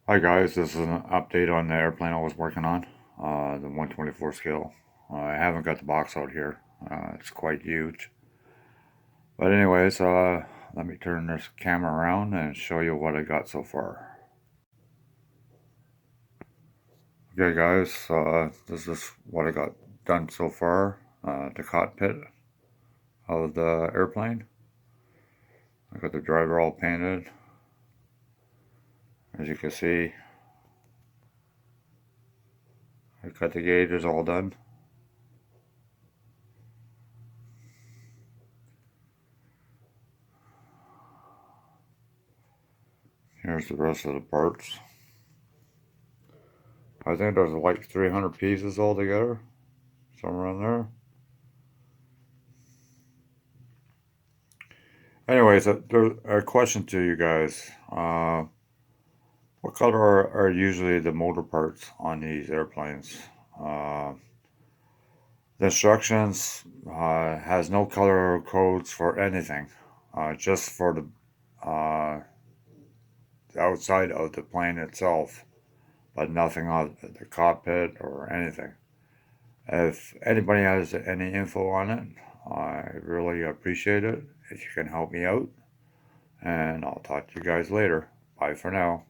Hi guys, this is an update on the airplane I was working on, the 124 scale. I haven't got the box out here. It's quite huge. But anyways, let me turn this camera around and show you what I got so far. Okay guys, this is what I got done so far. The cockpit of the airplane. I got the driver all painted. As you can see, I got the gauges all done. Here's the rest of the parts. I think there's like 300 pieces altogether, somewhere in there. Anyways, there's a question to you guys. What color are usually the motor parts on these airplanes? Uh, the instructions has no color codes for anything, just for the outside of the plane itself, but nothing on the cockpit or anything. If anybody has any info on it, I really appreciate it if you can help me out, and I'll talk to you guys later. Bye for now.